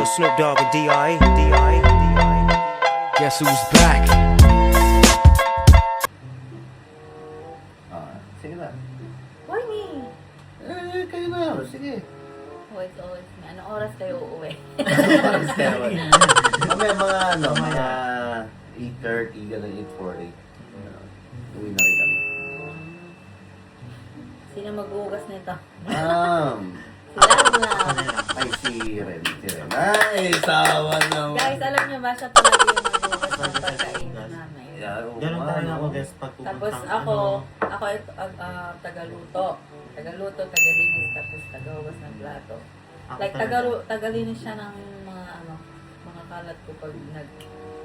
Yo, Snoop Dogg and D.I. Guess who's back? Sige na. Why me? Kayo na. Sige. Always me. Anong oras kayo uuwi? Mamaya mga 8:30, gano'n 8:40. Uwi na rin kami. Sino mag-uugas nito? Um, Sila lang. ay, si Ren. Ay, sawa naman. Guys, alam niyo ba siya talaga yung mag-uugas ng pagkainan namin? Ganun tayo ako guys pag Tapos pupuntang ako ito, tagaluto. Tagaluto, tagalinis, tapos tagaugas ng plato. Like, tagalinis siya ng mga kalat ko pag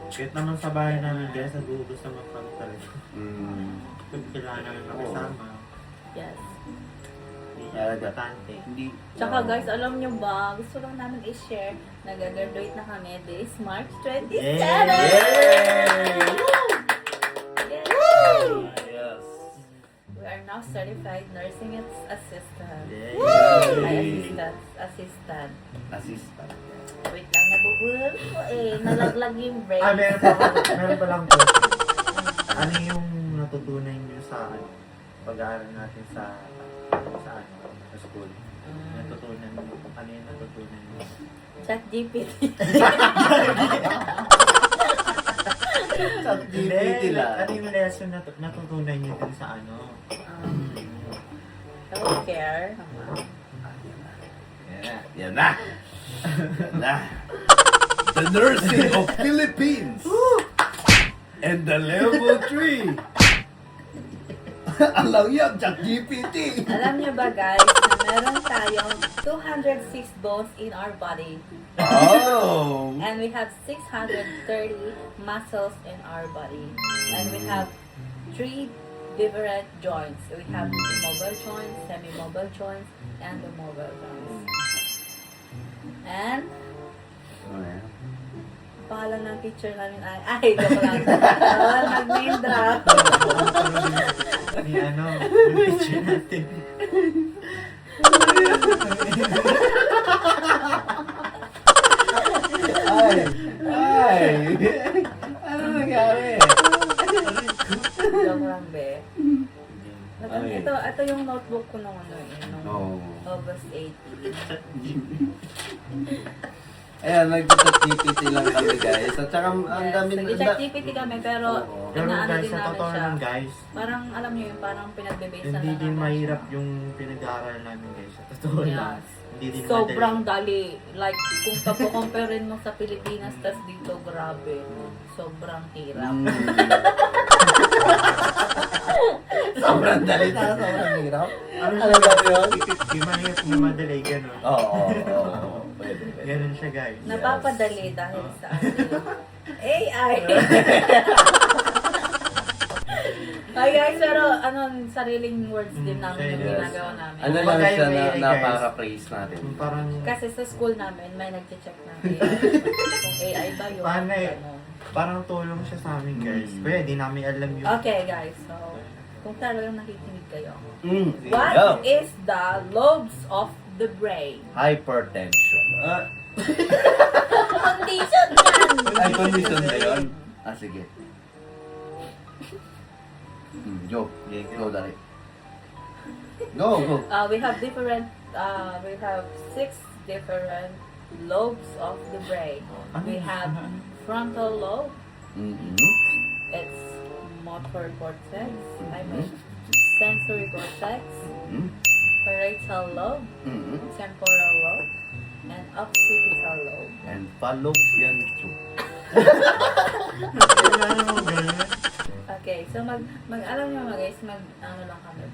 Kahit naman sa bahay namin guys, nag-uubos naman kami talaga. Mm. Kung kailangan namin makisama. yes. Importante. Hindi. Tsaka guys, alam niyo ba, gusto lang namin i-share, nag-graduate na kami this March 27! Yay! Yes. We are now certified nursing assistant. Yay! Ay, assistant. Assistant. Wait lang, nabubulan ko nalaglag yung brain. Meron pa lang po. Ano yung natutunan nyo sa pag-aaral natin sa school? Natutunan mo? Ano yung natutunan nyo? Chat GPT. Chat GPT lang. Ano yung lesson na natutunan nyo dun sa Healthcare. Yan na. The nursing of Philippines. And the level 3. Alam yan, Chat GPT. Alam niyo ba guys, na meron tayong 206 bones in our body. Oh. And we have 630 muscles in our body. And we have 3 different joints. We have the mobile joints, semi-mobile joints, and the mobile joints. And pangalan ng teacher namin ay joke lang. Nag-name drop. ni yung teacher natin. Ay. Ano nangyari? Joke lang, be. Ito yung notebook ko nung August 18. Ayan, nag-chat GPT lang kami guys. At saka ang dami Nag-chat GPT kami pero Pero inaano guys, din sa namin totoo siya. naman guys, Parang alam niyo yun, parang pinagbe-base na hindi lang din namin mahirap siya. yung pinag-aaral namin guys. Sa totoo lang. Yes. Hindi din Sobrang dali. Like, kung pagkukomperin mo sa Pilipinas, tas dito, grabe. Sobrang hirap. Sobrang dali na, sobrang hirap. Ano ba yun? Yung mahirap yung madali, gano'n. Oo. Pwede. Ganun siya guys. Napapadali dahil sa AI. Hi guys, pero sariling words din namin yung ginagawa namin. Ano lang siya na para-praise natin? Parang, Kasi sa school namin, may nag-check ng AI. Kung AI ba yun? Paano eh? Ganun. parang tulong siya sa amin guys. Kaya di namin alam yung... Okay guys, so kung talagang nakikinig kayo. Go. What is the lobes of the brain? Hypertension. Condition yan! Ay, condition ba yun? Sige. Go. Go, dali. Go. We have 6 different lobes of the brain. We have frontal lobe, it's motor cortex, sensory cortex, parietal lobe, temporal lobe, and occipital lobe. And fallopian tube. Okay, so alam niyo mga guys, lang kami,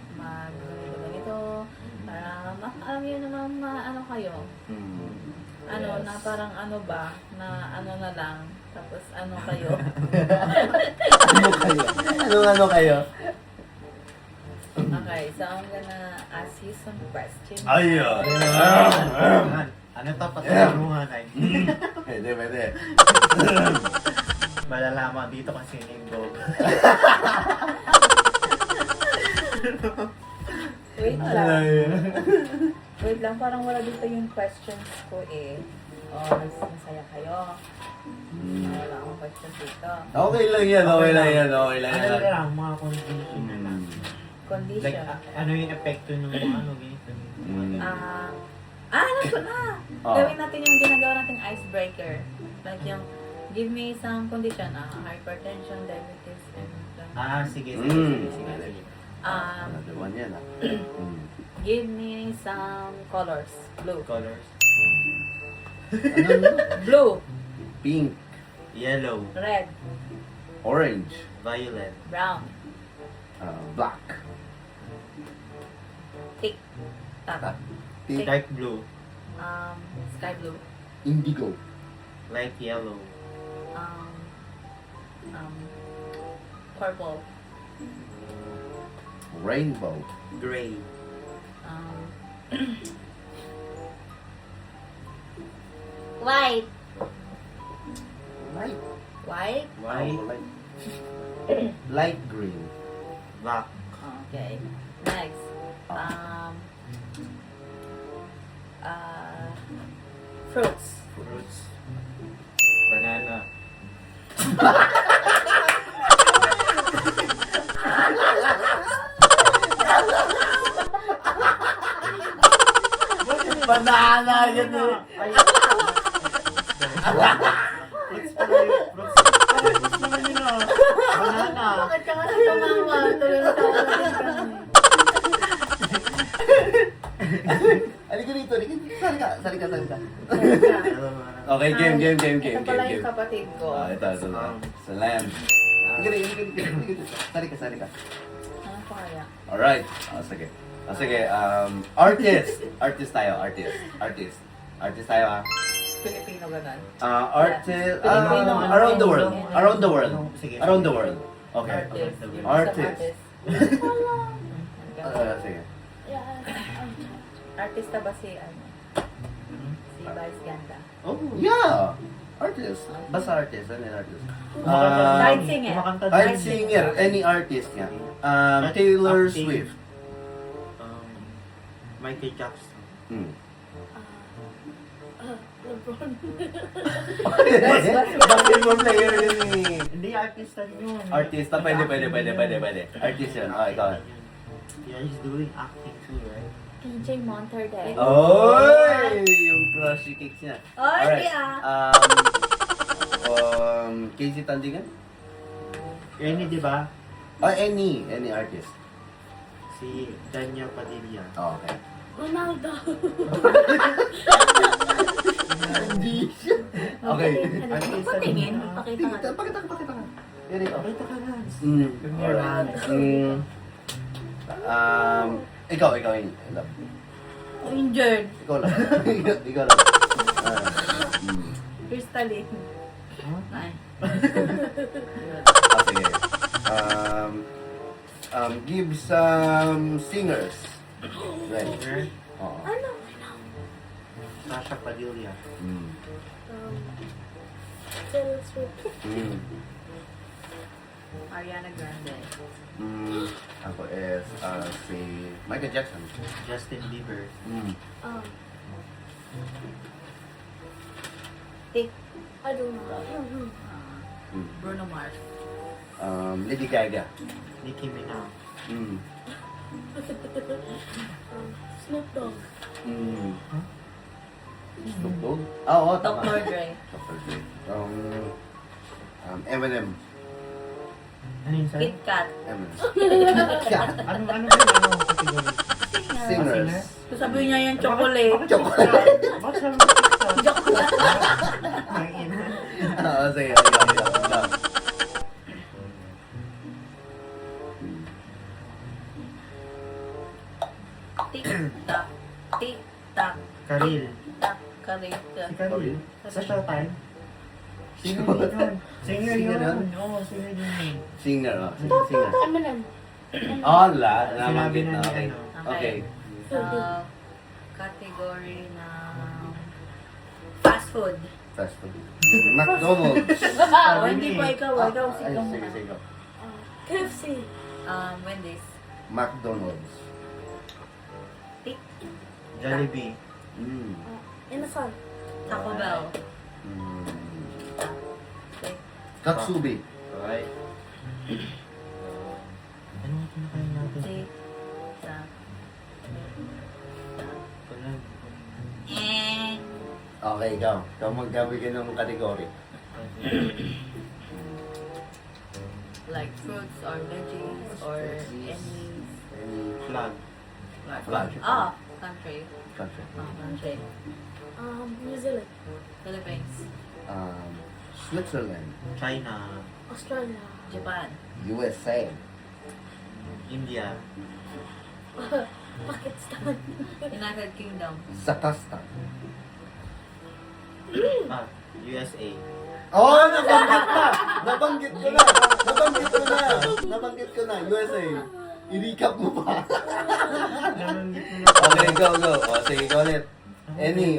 ganito, para alam niyo naman ano kayo. Na parang na lang, tapos kayo. Ano kayo? Okay, so I'm gonna ask you some questions. Ayun. Ano to? Patalungan ay. Pwede. Malalaman dito kasi yung dog. Wait lang. Wait lang, parang wala dito yung questions ko eh. Masaya kayo. Wala akong questions dito. Okay lang yan, okay lang yan, okay lang Ano yan. lang, mga condition na lang. Condition. Like, ano yung epekto ng ano, ganito. Alam ko na! Oh. Gawin natin yung ginagawa nating icebreaker. Like yung, give me some condition. Hypertension, diabetes, and... Sige. Another one yan, Give me some colors. Blue. Colors. Blue. Pink, Yellow. Red. orange, Violet. Brown. black, Tick. Tap. pink, Dark blue. Sky blue. indigo, Light yellow. Purple. rainbow, Gray. White. light, White. White. light green, Black. Okay. Next. Fruits. Fruits. Banana. banana, yan eh. Fruits pala yun. Fruits naman yun ah. Banana. Bakit ka nga tumama? Tuloy na tayo Halika dito, sali ka. Okay, game. Ito pala yung kapatid ko. Ito. Sa land. Halika. Sali ka. Ano pa kaya? Alright. Sige. Sige, artist tayo, artist tayo Pilipino ganun. artist, Filipino, around the world, Sige. around the world. Okay. Artist. Artist. Sige. Artista ba si si Vice Ganda? Oh, yeah. Artist. Basta artist. Ano yung artist? Side singer. Kumakanta Art din. singer. Any artist nga. Taylor Acting. Swift. Michael Jackson. LeBron. Basketball player yun eh. Hindi, artista yun. Artista, pwede. Artist yun. Ikaw. Yeah, he's doing acting too, right? DJ Monterde. Oy! Yung crushy cakes niya. Oy, Casey Tandingan? Any, di ba? Any artist. Si Daniel Padilla. Oh, okay. Ronaldo. Hindi siya. Okay. Patingin. Pakita nga. Pakita ka. Here you go. Pakita ka na. Alright. Ikaw yun. Injured. Ikaw lang. Ikaw lang. Crystalline. Ay. Sige. Give some singers. Right. Singer, Oo. Ano? Sasha Padilla. Taylor Swift. Mm. Ariana Grande. Ako is si Michael Jackson. Justin Bieber. Tick. I don't know. Bruno Mars. Lady Gaga. Nicki Minaj. Snoop Dogg. Snoop Dogg? Oo, tama. Dr. Dre. Dr. Dre. Eminem. Ano yun, sir? Kit Kat. Eminem. Ano ba yung category? Singers. Sabihin niya yung chocolate. Chocolate. Bakit sabi mo TikTok? Chocolate. Ang ina. Oo, sige. Ikaw. Tik-tak. Tik-tak. Karil. Tak. Karit. Si Karil. Sa Showtime. Singer Singer yun. Singer yun? yun. Oo, singer yun. Singer. Singer. Eminem. Oh, lahat. Sinabi Nabanggit na na. ni Okay. ano. Okay. Category na fast food. Fast food. McDonald's. Hindi pa ikaw. Ikaw, Ay, sigaw sige, muna. sige. KFC. Wendy's. McDonald's. Tik. Jollibee. Inasal. Taco Bell. Okay. Katsubi. Alright. Ano ang kinakain natin? Take. Tulag. Okay, ikaw. Ikaw magbibigay ng kategory. Like fruits or veggies or any Flag. Flag. Country. Country. Country. New Zealand. Philippines. Switzerland. China. Australia. Japan. USA. India. Pakistan. United Kingdom. Sakastan. USA. Oh, nabanggit na! Nabanggit ko na! Nabanggit ko na! Nabanggit ko na! USA. I-recap mo pa. Okay, go. O, sige, go ulit. Any,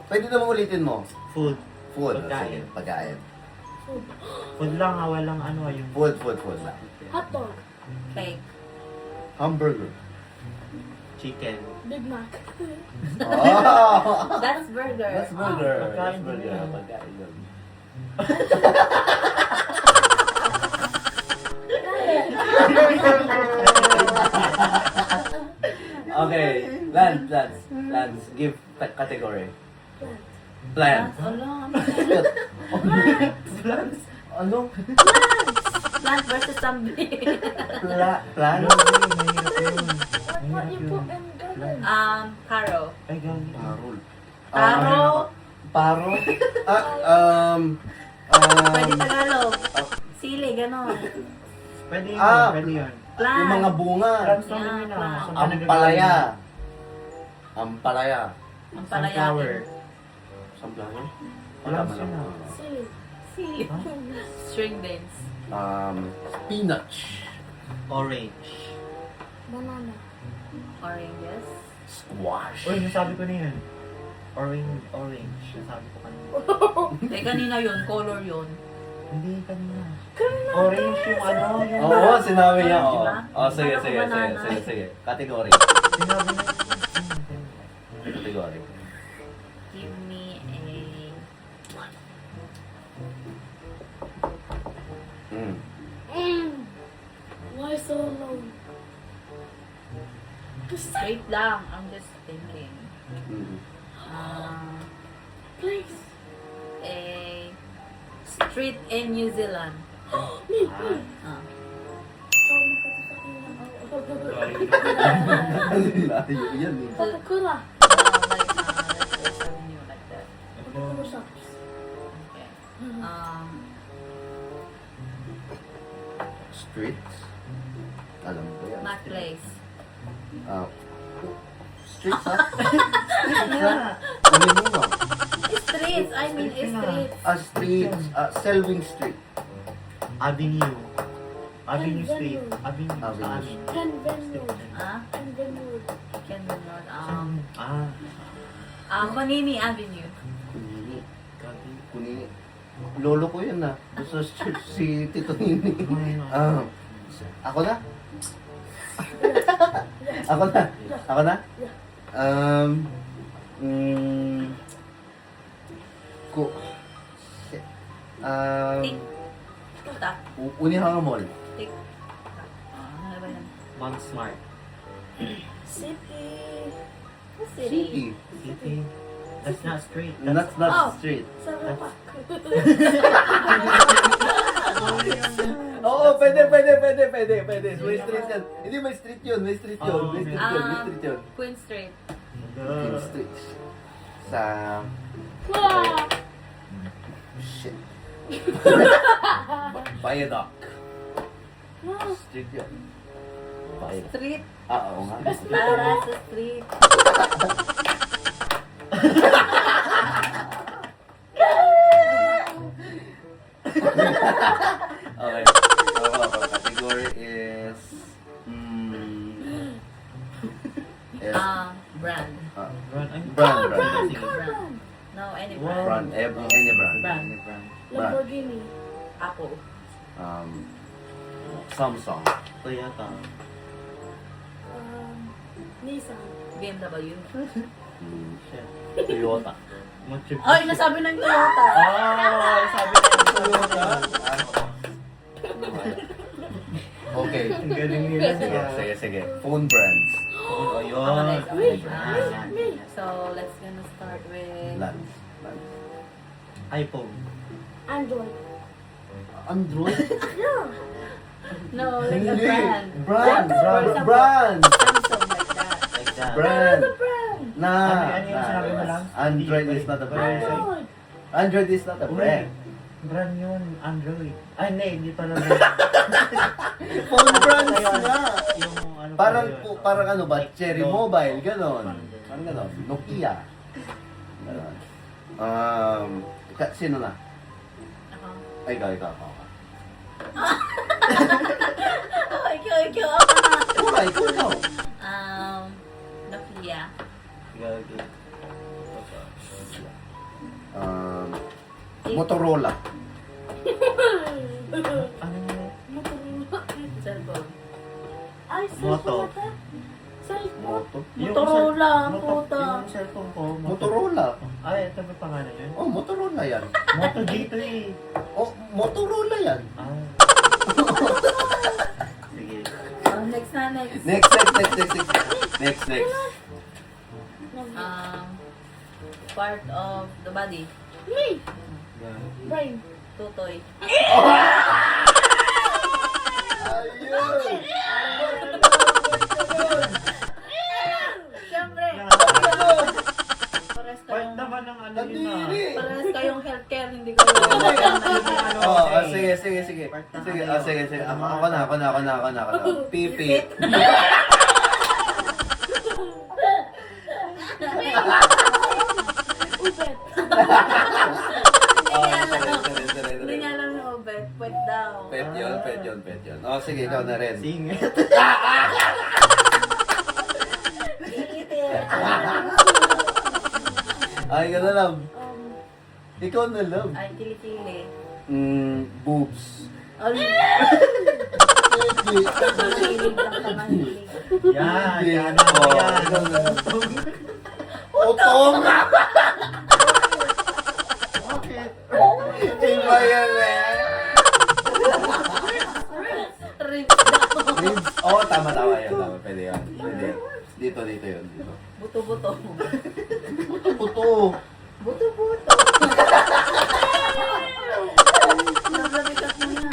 Pwede naman ulitin mo. Food. Food. Pagkain. Sige, pagkain. Food lang walang ano yung... Food lang. Hotdog. Cake. Hamburger. Chicken. Big Mac. Oh! That's burger. That's burger. Pagkain That's burger. din yan. Pagkain yun. Okay, Lance, give category. Plant. Alam. Plants? Ano? Plant versus zombie. Plant? What you put in garden? Paro. Ay, galing. Parol. Paro. Paro? Pwede Tagalog. Sili, ganon. Pwede yun. Ah. Pwede yun. Plant. Yung mga bunga. Plants lang yun Yeah, ah. plant. Ampalaya. Ampalaya. Ang Sunflower. palayain. Sunflower? Plants yun ah. Silly. Sili. String beans. Spinach. Orange. Banana. Oranges. Squash. Uy, nasabi ko na yun. Orange. Nasabi ko kanina. Kanina yun, color yun. Hindi kanina. Orange yung ano. Yung... Oo, sinabi niya. Oo. Diba? Sige. Akala ko banana. Category. Sinabi na. Category. Give me a... Why so low? Wait lang, I'm just thinking. Please. A street in New Zealand. Me. Ah. Ikaw makasasakyan ng Layo yan eh. Coca-Cola. Like First Avenue, like that. Coca-Cola shops. Okay. Streets. Alam ko yan. Mac Place. Streets ha? Streets ha? Ano mo nga? Streets, I mean streets. Streets. Selwyn Street. Avenue. Avenue Street. Avenue. Avenue. Sa amin. Kenvenue. Ah? Kenvenue. Kenwood Road. Kunini. Conini Avenue. Kunini. Lolo ko yun na. Gusto si Tito Nini. Ako na? Ako na? Shit. Tik-tak. Unihanga Mall. Tik-tak. Ano ba yan? Mount Smart. City. City. City. That's not street. That's Oh. not street. Sarapak. Oo, pwede. May street yan. Hindi, may street yun. May street yun. Queen Street. King Street. Sa... Wow. Shit. Viaduct. Wow. Street yun. Viaduct. Street. Oo nga. Para sa street. Okay. Category is... Brand. Brand. Brand. No, any brand. Brand. Any brand. Brand. Lamborghini. Apple. Samsung. Toyota. Nissan. BMW. Shit. Toyota. Machu Picchu. Ay, nasabi ng Toyota. Oh, sabi na yung Toyota? Okay. Ang galing nila. Sige. Phone brands. Oh, ayun. Okay. Yan. So, let's gonna start with... Lance. iPhone. Android. Android? No, like a Hindi. brand. Brand. For example, Brand. Samsung, like that. Like that. Brand. Brand. Ano yung sinabi mo lang? Android is not a brand. Android. Android is not a brand. Brand yun, Android. Ay, hindi pala brand. Phone brands nga. Yung ano Parang, pa yun? parang ano ba? Cherry Mobile, ganon. Parang ganon. Nokia. Ganon. Sino na? Ako. Ay, ikaw. Oh, ikaw. Ako na. Ikaw. Nokia. Gagi. Motorola. Ano yun? Cellphone. Ay, Moto. Cellphone. Motorola, Moto, puta. yung cellphone ko. Motorola. Ay, ito ba pangalan yun? Oh, Motorola yan. Moto G2 eh. Oh, Motorola yan. Ah. Sige. Oh, next na, next. Next. Part of the body. Me. Yan. Brain. Tutoy. Ayun! Siyempre. Ayun! Pares Part kayong... naman ng ano yun ah. Kadiri! Pares kayong healthcare, hindi kayo... Oh, sige. Sige. Ako na. Pipit. Ubet. Hindi nga lang yung obet. Pwet daw. Pet yun. Oh, sige, ikaw na rin. Singit. Ay, ka na lang. Ikaw na lang. Ay, kilikili. Boobs. Ay, Hindi. mahilig lang sa mahilig. Yan, Hindi. yan. Oh, Yan. ikaw na lang. Utong! Bakit? Iba yan eh. Ribs daw. Ribs. Oh, tama yan. Pwede yan. Dito yun. Buto-buto. Buto. Buto-buto. Nababigat mo na.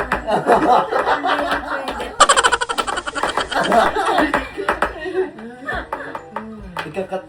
Hindi yan pwede. Ikakat